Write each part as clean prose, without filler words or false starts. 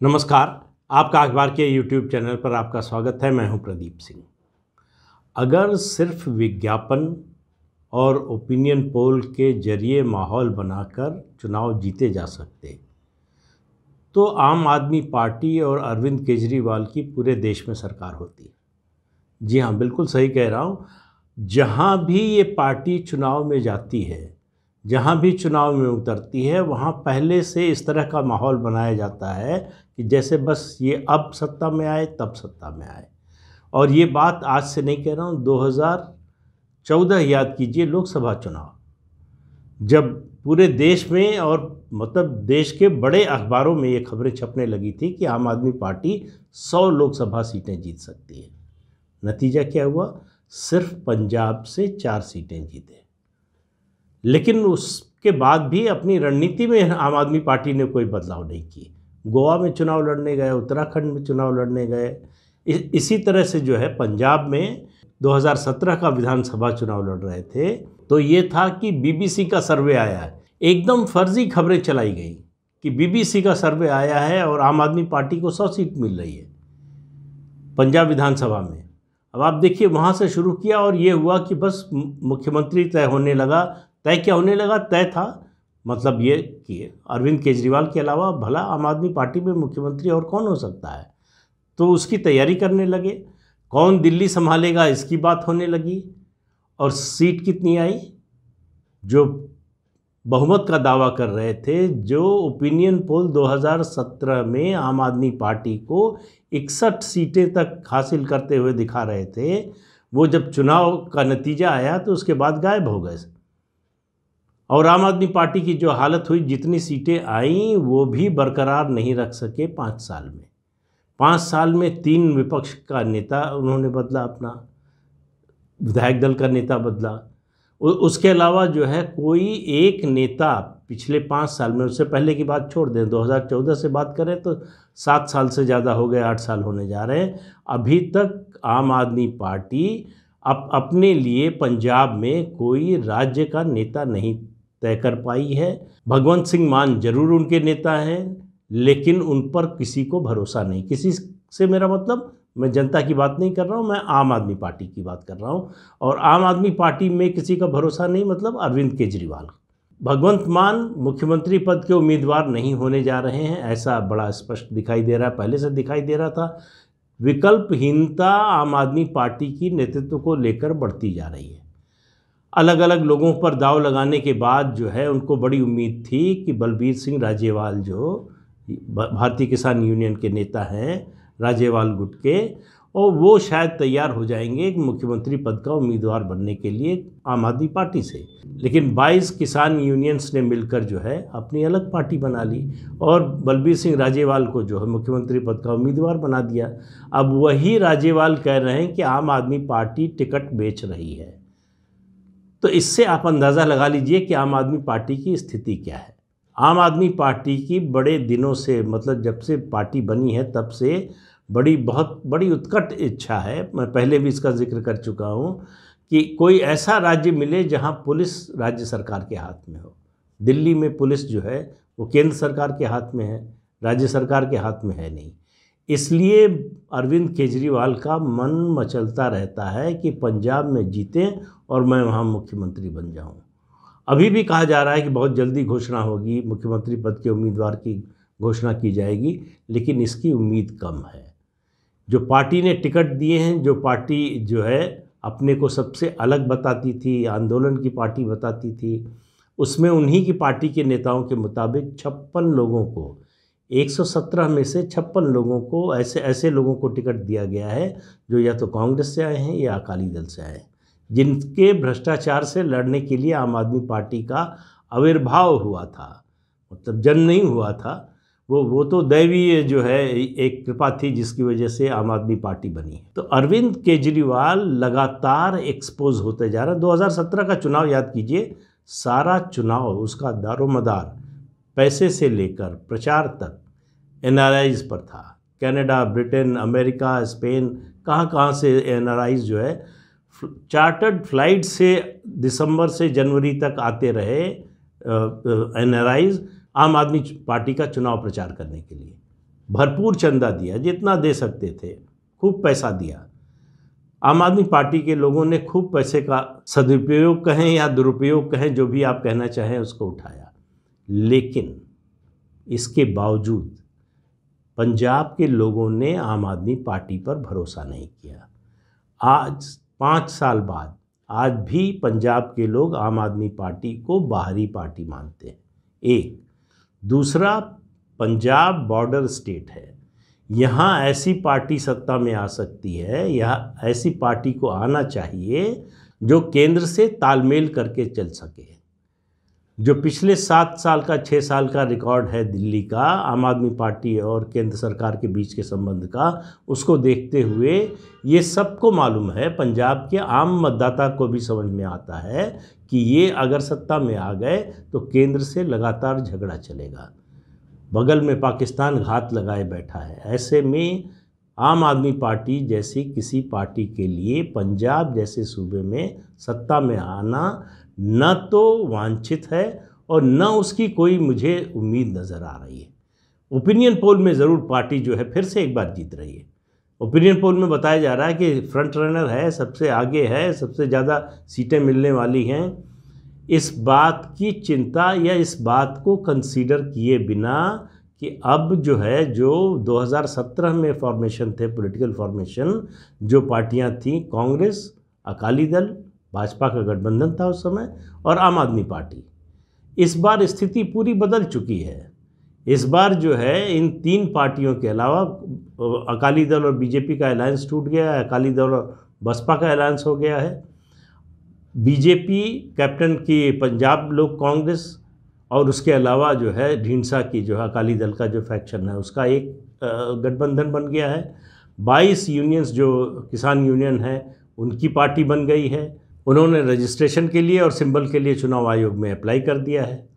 नमस्कार। आपका अखबार के यूट्यूब चैनल पर आपका स्वागत है। मैं हूं प्रदीप सिंह। अगर सिर्फ विज्ञापन और ओपिनियन पोल के जरिए माहौल बनाकर चुनाव जीते जा सकते तो आम आदमी पार्टी और अरविंद केजरीवाल की पूरे देश में सरकार होती। जी हाँ, बिल्कुल सही कह रहा हूँ। जहाँ भी ये पार्टी चुनाव में जाती है, जहाँ भी चुनाव में उतरती है, वहाँ पहले से इस तरह का माहौल बनाया जाता है कि जैसे बस ये अब सत्ता में आए तब सत्ता में आए। और ये बात आज से नहीं कह रहा हूँ, 2014 याद कीजिए, लोकसभा चुनाव जब पूरे देश में और मतलब देश के बड़े अखबारों में ये खबरें छपने लगी थी कि आम आदमी पार्टी 100 लोकसभा सीटें जीत सकती है। नतीजा क्या हुआ? सिर्फ पंजाब से 4 सीटें जीते। लेकिन उसके बाद भी अपनी रणनीति में आम आदमी पार्टी ने कोई बदलाव नहीं की। गोवा में चुनाव लड़ने गए, उत्तराखंड में चुनाव लड़ने गए। इसी तरह से जो है पंजाब में 2017 का विधानसभा चुनाव लड़ रहे थे तो ये था कि बीबीसी का सर्वे आया है। एकदम फर्जी खबरें चलाई गई कि बीबीसी का सर्वे आया है और आम आदमी पार्टी को 100 सीट मिल रही है पंजाब विधानसभा में। अब आप देखिए, वहाँ से शुरू किया और ये हुआ कि बस मुख्यमंत्री तय होने लगा। तय क्या होने लगा? तय था मतलब ये कि अरविंद केजरीवाल के अलावा भला आम आदमी पार्टी में मुख्यमंत्री और कौन हो सकता है। तो उसकी तैयारी करने लगे। कौन दिल्ली संभालेगा इसकी बात होने लगी। और सीट कितनी आई? जो बहुमत का दावा कर रहे थे, जो ओपिनियन पोल 2017 में आम आदमी पार्टी को 61 सीटें तक हासिल करते हुए दिखा रहे थे, वो जब चुनाव का नतीजा आया तो उसके बाद गायब हो गए। और आम आदमी पार्टी की जो हालत हुई, जितनी सीटें आईं वो भी बरकरार नहीं रख सके 5 साल में। 5 साल में 3 विपक्ष का नेता उन्होंने बदला, अपना विधायक दल का नेता बदला। उसके अलावा जो है कोई एक नेता पिछले 5 साल में, उससे पहले की बात छोड़ दें, 2014 से बात करें तो 7 साल से ज़्यादा हो गए, 8 साल होने जा रहे हैं। अभी तक आम आदमी पार्टी अपने लिए पंजाब में कोई राज्य का नेता नहीं तय कर पाई है। भगवंत सिंह मान जरूर उनके नेता हैं, लेकिन उन पर किसी को भरोसा नहीं। किसी से मेरा मतलब, मैं जनता की बात नहीं कर रहा हूँ, मैं आम आदमी पार्टी की बात कर रहा हूँ। और आम आदमी पार्टी में किसी का भरोसा नहीं मतलब अरविंद केजरीवाल। भगवंत मान मुख्यमंत्री पद के उम्मीदवार नहीं होने जा रहे हैं, ऐसा बड़ा स्पष्ट दिखाई दे रहा है, पहले से दिखाई दे रहा था। विकल्पहीनता आम आदमी पार्टी की नेतृत्व को लेकर बढ़ती जा रही है। अलग अलग लोगों पर दाव लगाने के बाद जो है उनको बड़ी उम्मीद थी कि बलबीर सिंह राजेवाल, जो भारतीय किसान यूनियन के नेता हैं, राजेवाल गुट के, और वो शायद तैयार हो जाएंगे मुख्यमंत्री पद का उम्मीदवार बनने के लिए आम आदमी पार्टी से। लेकिन 22 किसान यूनियंस ने मिलकर जो है अपनी अलग पार्टी बना ली और बलबीर सिंह राजेवाल को जो है मुख्यमंत्री पद का उम्मीदवार बना दिया। अब वही राजेवाल कह रहे हैं कि आम आदमी पार्टी टिकट बेच रही है। तो इससे आप अंदाज़ा लगा लीजिए कि आम आदमी पार्टी की स्थिति क्या है। आम आदमी पार्टी की बड़े दिनों से, मतलब जब से पार्टी बनी है तब से बहुत बड़ी उत्कट इच्छा है, मैं पहले भी इसका जिक्र कर चुका हूँ, कि कोई ऐसा राज्य मिले जहाँ पुलिस राज्य सरकार के हाथ में हो। दिल्ली में पुलिस जो है वो केंद्र सरकार के हाथ में है, राज्य सरकार के हाथ में है नहीं। इसलिए अरविंद केजरीवाल का मन मचलता रहता है कि पंजाब में जीतें और मैं वहाँ मुख्यमंत्री बन जाऊँ। अभी भी कहा जा रहा है कि बहुत जल्दी घोषणा होगी, मुख्यमंत्री पद के उम्मीदवार की घोषणा की जाएगी, लेकिन इसकी उम्मीद कम है। जो पार्टी ने टिकट दिए हैं, जो पार्टी जो है अपने को सबसे अलग बताती थी, आंदोलन की पार्टी बताती थी, उसमें उन्हीं की पार्टी के नेताओं के मुताबिक 56 लोगों को, 117 में से 56 लोगों को, ऐसे लोगों को टिकट दिया गया है जो या तो कांग्रेस से आए हैं या अकाली दल से आए हैं, जिनके भ्रष्टाचार से लड़ने के लिए आम आदमी पार्टी का आविर्भाव हुआ था। मतलब जन्म नहीं हुआ था, वो तो दैवीय जो है एक कृपा थी जिसकी वजह से आम आदमी पार्टी बनी। तो अरविंद केजरीवाल लगातार एक्सपोज होते जा रहा है। 2017 का चुनाव याद कीजिए, सारा चुनाव उसका दारोमदार पैसे से लेकर प्रचार तक एनआरआईज पर था। कनाडा, ब्रिटेन, अमेरिका, स्पेन, कहाँ से एनआरआईज जो है चार्टर्ड फ्लाइट से दिसंबर से जनवरी तक आते रहे एनआरआईज आम आदमी पार्टी का चुनाव प्रचार करने के लिए। भरपूर चंदा दिया, जितना दे सकते थे खूब पैसा दिया। आम आदमी पार्टी के लोगों ने खूब पैसे का सदुपयोग कहें या दुरुपयोग कहें, जो भी आप कहना चाहें, उसको उठाया। लेकिन इसके बावजूद पंजाब के लोगों ने आम आदमी पार्टी पर भरोसा नहीं किया। आज 5 साल बाद आज भी पंजाब के लोग आम आदमी पार्टी को बाहरी पार्टी मानते हैं। एक दूसरा, पंजाब बॉर्डर स्टेट है, यहाँ ऐसी पार्टी सत्ता में आ सकती है, या ऐसी पार्टी को आना चाहिए जो केंद्र से तालमेल करके चल सके। जो पिछले 7 साल का 6 साल का रिकॉर्ड है दिल्ली का आम आदमी पार्टी और केंद्र सरकार के बीच के संबंध का, उसको देखते हुए ये सबको मालूम है, पंजाब के आम मतदाता को भी समझ में आता है कि ये अगर सत्ता में आ गए तो केंद्र से लगातार झगड़ा चलेगा। बगल में पाकिस्तान घात लगाए बैठा है। ऐसे में आम आदमी पार्टी जैसी किसी पार्टी के लिए पंजाब जैसे सूबे में सत्ता में आना न तो वांछित है और न उसकी कोई मुझे उम्मीद नज़र आ रही है। ओपिनियन पोल में ज़रूर पार्टी जो है फिर से एक बार जीत रही है। ओपिनियन पोल में बताया जा रहा है कि फ्रंट रनर है, सबसे आगे है, सबसे ज़्यादा सीटें मिलने वाली हैं। इस बात की चिंता या इस बात को कंसीडर किए बिना कि अब जो है, जो 2017 में फॉर्मेशन थे, पॉलिटिकल फॉर्मेशन, जो पार्टियां थीं, कांग्रेस, अकाली दल, भाजपा का गठबंधन था उस समय, और आम आदमी पार्टी, इस बार स्थिति पूरी बदल चुकी है। इस बार जो है इन 3 पार्टियों के अलावा अकाली दल और बीजेपी का अलायंस टूट गया है, अकाली दल और बसपा का अलायंस हो गया है। बीजेपी कैप्टन की पंजाब लोक कांग्रेस और उसके अलावा जो है ढींढसा की जो है अकाली दल का जो फैक्शन है उसका एक गठबंधन बन गया है। 22 यूनियंस जो किसान यूनियन है उनकी पार्टी बन गई है। उन्होंने रजिस्ट्रेशन के लिए और सिंबल के लिए चुनाव आयोग में अप्लाई कर दिया है।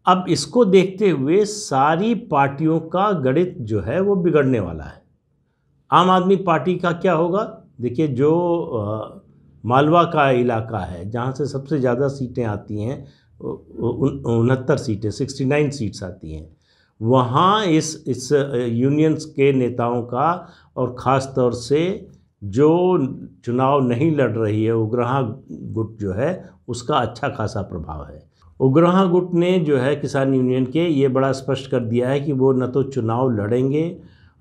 अब इसको देखते हुए सारी पार्टियों का गणित जो है वो बिगड़ने वाला है। आम आदमी पार्टी का क्या होगा? देखिए, जो मालवा का इलाका है जहाँ से सबसे ज़्यादा सीटें आती हैं, 69 सीटें, 69 सीट्स आती हैं, वहाँ इस यूनियंस के नेताओं का और ख़ास तौर से जो चुनाव नहीं लड़ रही है उग्रहा गुट जो है उसका अच्छा खासा प्रभाव है। उग्रहा गुट ने जो है किसान यूनियन के ये बड़ा स्पष्ट कर दिया है कि वो न तो चुनाव लड़ेंगे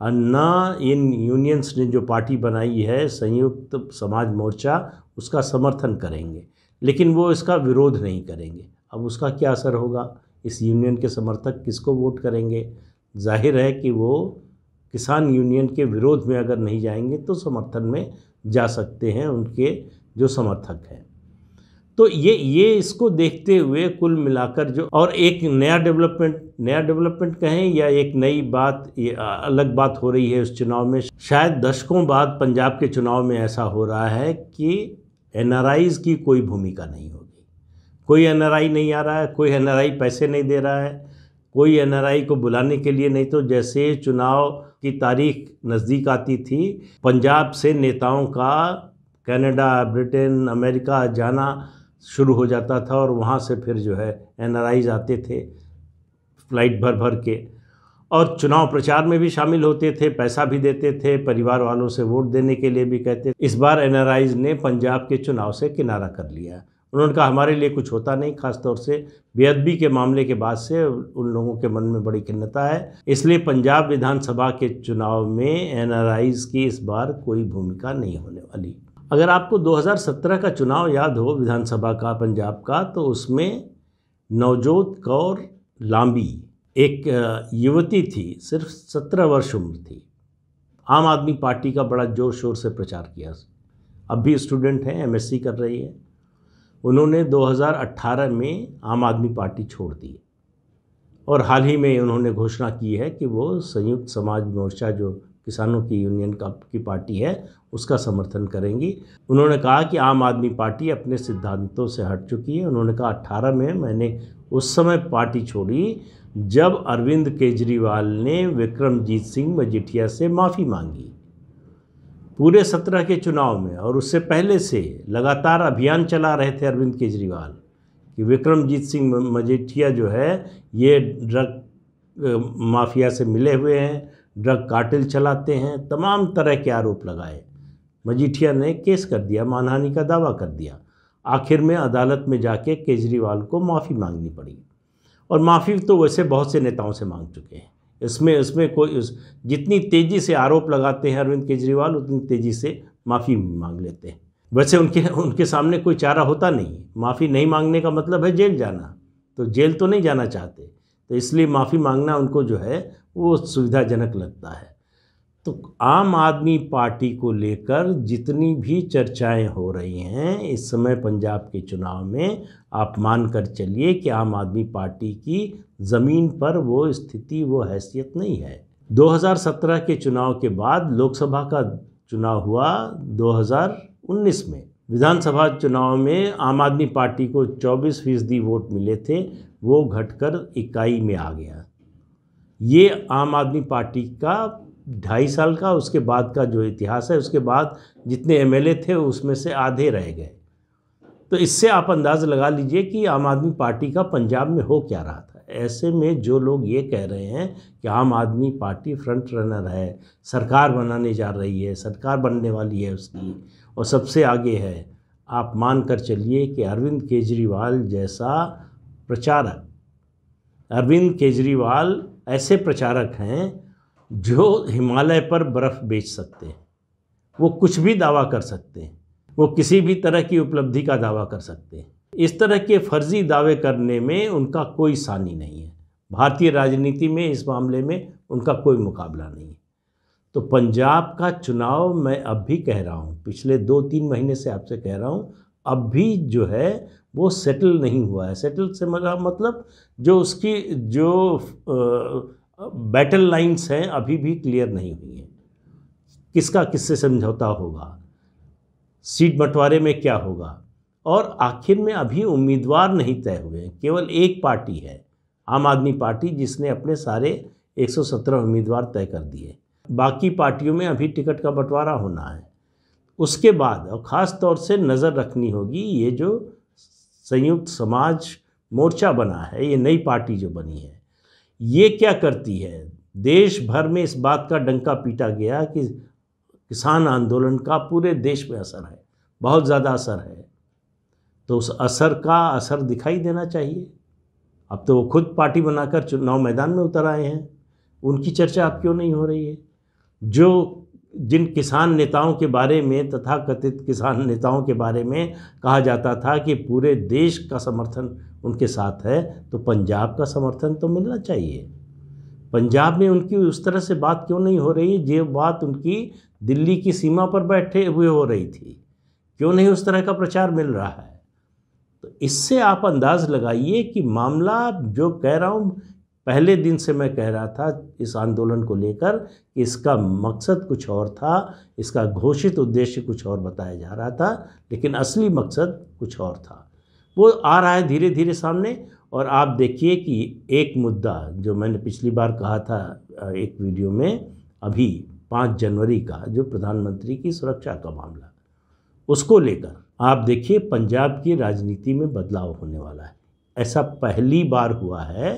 और न इन यूनियंस ने जो पार्टी बनाई है संयुक्त समाज मोर्चा उसका समर्थन करेंगे, लेकिन वो इसका विरोध नहीं करेंगे। अब उसका क्या असर होगा? इस यूनियन के समर्थक किसको वोट करेंगे? जाहिर है कि वो किसान यूनियन के विरोध में अगर नहीं जाएंगे तो समर्थन में जा सकते हैं उनके जो समर्थक हैं। तो ये इसको देखते हुए कुल मिलाकर जो, और एक नया डेवलपमेंट कहें या एक नई बात, ये अलग बात हो रही है उस चुनाव में। शायद दशकों बाद पंजाब के चुनाव में ऐसा हो रहा है कि एनआरआईज की कोई भूमिका नहीं होगी। कोई एनआरआई नहीं आ रहा है, कोई एनआरआई पैसे नहीं दे रहा है, कोई एनआरआई को बुलाने के लिए नहीं। तो जैसे चुनाव की तारीख नज़दीक आती थी, पंजाब से नेताओं का कनाडा, ब्रिटेन, अमेरिका जाना शुरू हो जाता था और वहाँ से फिर जो है एनआरआईज आते थे फ्लाइट भर भर के, और चुनाव प्रचार में भी शामिल होते थे, पैसा भी देते थे, परिवार वालों से वोट देने के लिए भी कहते। इस बार एनआरआईज ने पंजाब के चुनाव से किनारा कर लिया। उन्होंने कहा हमारे लिए कुछ होता नहीं, खासतौर से बेअदबी के मामले के बाद से उन लोगों के मन में बड़ी खिन्नता है। इसलिए पंजाब विधानसभा के चुनाव में एनआरआईज की इस बार कोई भूमिका नहीं होने वाली। अगर आपको 2017 का चुनाव याद हो विधानसभा का पंजाब का, तो उसमें नवजोत कौर लांबी एक युवती थी, सिर्फ 17 वर्ष उम्र थी। आम आदमी पार्टी का बड़ा जोर शोर से प्रचार किया। अब भी स्टूडेंट हैं, एमएससी कर रही है। उन्होंने 2018 में आम आदमी पार्टी छोड़ दी और हाल ही में उन्होंने घोषणा की है कि वो संयुक्त समाज मोर्चा जो किसानों की यूनियन की पार्टी है उसका समर्थन करेंगी। उन्होंने कहा कि आम आदमी पार्टी अपने सिद्धांतों से हट चुकी है। उन्होंने कहा 18 में मैंने उस समय पार्टी छोड़ी जब अरविंद केजरीवाल ने विक्रमजीत सिंह मजीठिया से माफ़ी मांगी। पूरे 17 के चुनाव में और उससे पहले से लगातार अभियान चला रहे थे अरविंद केजरीवाल कि विक्रमजीत सिंह मजीठिया जो है ये ड्रग माफिया से मिले हुए हैं, ड्रग कार्टेल चलाते हैं, तमाम तरह के आरोप लगाए। मजीठिया ने केस कर दिया, मानहानि का दावा कर दिया। आखिर में अदालत में जाके केजरीवाल को माफ़ी मांगनी पड़ी, और माफ़ी तो वैसे बहुत से नेताओं से मांग चुके हैं। इसमें कोई जितनी तेज़ी से आरोप लगाते हैं अरविंद केजरीवाल, उतनी तेज़ी से माफ़ी मांग लेते हैं। वैसे उनके सामने कोई चारा होता नहीं। माफ़ी नहीं मांगने का मतलब है जेल जाना, तो जेल तो नहीं जाना चाहते, तो इसलिए माफ़ी मांगना उनको जो है वो सुविधाजनक लगता है। तो आम आदमी पार्टी को लेकर जितनी भी चर्चाएं हो रही हैं इस समय पंजाब के चुनाव में, आप मान कर चलिए कि आम आदमी पार्टी की ज़मीन पर वो स्थिति, वो हैसियत नहीं है। 2017 के चुनाव के बाद लोकसभा का चुनाव हुआ 2019 में। विधानसभा चुनाव में आम आदमी पार्टी को 24% वोट मिले थे, वो घटकर इकाई में आ गया। ये आम आदमी पार्टी का 2.5 साल का, उसके बाद का जो इतिहास है, उसके बाद जितने एमएलए थे उसमें से आधे रह गए। तो इससे आप अंदाज़ लगा लीजिए कि आम आदमी पार्टी का पंजाब में हो क्या रहा था। ऐसे में जो लोग ये कह रहे हैं कि आम आदमी पार्टी फ्रंट रनर है, सरकार बनाने जा रही है, सरकार बनने वाली है उसकी, और सबसे आगे है, आप मान कर चलिए कि अरविंद केजरीवाल जैसा प्रचारक, अरविंद केजरीवाल ऐसे प्रचारक हैं जो हिमालय पर बर्फ़ बेच सकते हैं। वो कुछ भी दावा कर सकते हैं, वो किसी भी तरह की उपलब्धि का दावा कर सकते हैं। इस तरह के फर्जी दावे करने में उनका कोई सानी नहीं है। भारतीय राजनीति में इस मामले में उनका कोई मुकाबला नहीं है। तो पंजाब का चुनाव मैं अब भी कह रहा हूँ, पिछले 2-3 महीने से आपसे कह रहा हूँ, अब भी जो है वो सेटल नहीं हुआ है। सेटल से मतलब जो उसकी बैटल लाइन्स हैं अभी भी क्लियर नहीं हुई हैं। किसका किससे समझौता होगा, सीट बंटवारे में क्या होगा, और आखिर में अभी उम्मीदवार नहीं तय हुए हैं। केवल एक पार्टी है, आम आदमी पार्टी, जिसने अपने सारे 117 उम्मीदवार तय कर दिए। बाकी पार्टियों में अभी टिकट का बंटवारा होना है। उसके बाद और ख़ास तौर से नज़र रखनी होगी, ये जो संयुक्त समाज मोर्चा बना है, ये नई पार्टी जो बनी है, ये क्या करती है। देश भर में इस बात का डंका पीटा गया कि किसान आंदोलन का पूरे देश में असर है, बहुत ज़्यादा असर है, तो उस असर का असर दिखाई देना चाहिए। अब तो वो खुद पार्टी बनाकर चुनाव मैदान में उतर आए हैं, उनकी चर्चा अब क्यों नहीं हो रही है। जिन किसान नेताओं के बारे में, तथाकथित किसान नेताओं के बारे में कहा जाता था कि पूरे देश का समर्थन उनके साथ है, तो पंजाब का समर्थन तो मिलना चाहिए। पंजाब में उनकी उस तरह से बात क्यों नहीं हो रही, जो बात उनकी दिल्ली की सीमा पर बैठे हुए हो रही थी, क्यों नहीं उस तरह का प्रचार मिल रहा है। तो इससे आप अंदाज़ लगाइए कि मामला, जो कह रहा हूँ, पहले दिन से मैं कह रहा था इस आंदोलन को लेकर कि इसका मकसद कुछ और था, इसका घोषित उद्देश्य कुछ और बताया जा रहा था, लेकिन असली मकसद कुछ और था। वो आ रहा है धीरे धीरे सामने। और आप देखिए कि एक मुद्दा जो मैंने पिछली बार कहा था एक वीडियो में, अभी 5 जनवरी का जो प्रधानमंत्री की सुरक्षा का मामला, उसको लेकर आप देखिए पंजाब की राजनीति में बदलाव होने वाला है। ऐसा पहली बार हुआ है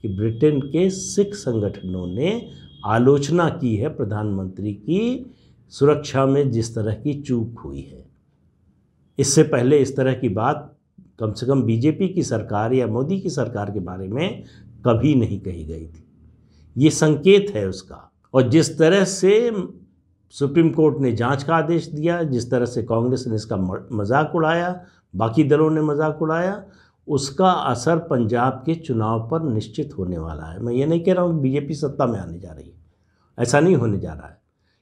कि ब्रिटेन के सिख संगठनों ने आलोचना की है प्रधानमंत्री की सुरक्षा में जिस तरह की चूक हुई है। इससे पहले इस तरह की बात कम से कम बीजेपी की सरकार या मोदी की सरकार के बारे में कभी नहीं कही गई थी। ये संकेत है उसका। और जिस तरह से सुप्रीम कोर्ट ने जांच का आदेश दिया, जिस तरह से कांग्रेस ने इसका मजाक उड़ाया, बाकी दलों ने मजाक उड़ाया, उसका असर पंजाब के चुनाव पर निश्चित होने वाला है। मैं ये नहीं कह रहा हूँ बीजेपी सत्ता में आने जा रही है, ऐसा नहीं होने जा रहा है,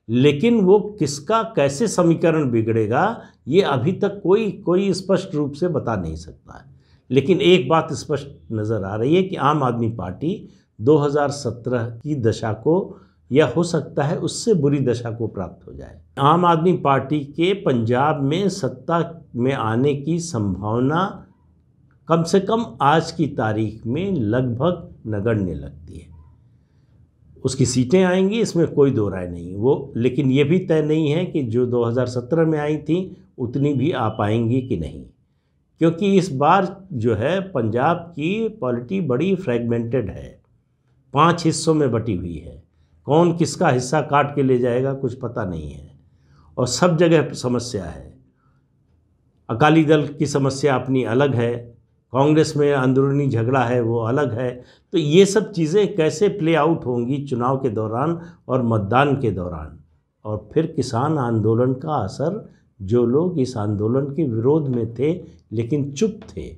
लेकिन वो किसका कैसे समीकरण बिगड़ेगा ये अभी तक कोई स्पष्ट रूप से बता नहीं सकता है। लेकिन एक बात स्पष्ट नज़र आ रही है कि आम आदमी पार्टी 2017 की दशा को, या हो सकता है उससे बुरी दशा को प्राप्त हो जाए। आम आदमी पार्टी के पंजाब में सत्ता में आने की संभावना कम से कम आज की तारीख में लगभग नगण्य लगती है। उसकी सीटें आएंगी, इसमें कोई दो राय नहीं वो, लेकिन ये भी तय नहीं है कि जो 2017 में आई थी उतनी भी आ पाएंगी कि नहीं, क्योंकि इस बार जो है पंजाब की पॉलिटी बड़ी फ्रैगमेंटेड है, 5 हिस्सों में बटी हुई है। कौन किसका हिस्सा काट के ले जाएगा कुछ पता नहीं है, और सब जगह समस्या है। अकाली दल की समस्या अपनी अलग है, कांग्रेस में अंदरूनी झगड़ा है वो अलग है। तो ये सब चीज़ें कैसे प्ले आउट होंगी चुनाव के दौरान और मतदान के दौरान, और फिर किसान आंदोलन का असर, जो लोग इस आंदोलन के विरोध में थे लेकिन चुप थे,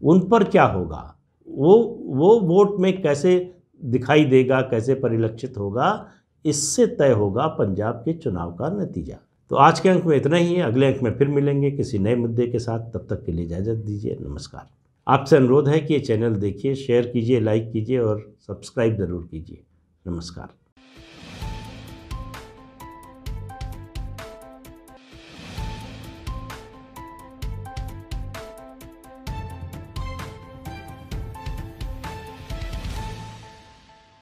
उन पर क्या होगा, वो वोट में कैसे दिखाई देगा, कैसे परिलक्षित होगा, इससे तय होगा पंजाब के चुनाव का नतीजा। तो आज के अंक में इतना ही है, अगले अंक में फिर मिलेंगे किसी नए मुद्दे के साथ। तब तक के लिए इजाज़त दीजिए, नमस्कार। आपसे अनुरोध है कि ये चैनल देखिए, शेयर कीजिए, लाइक कीजिए और सब्सक्राइब ज़रूर कीजिए। नमस्कार।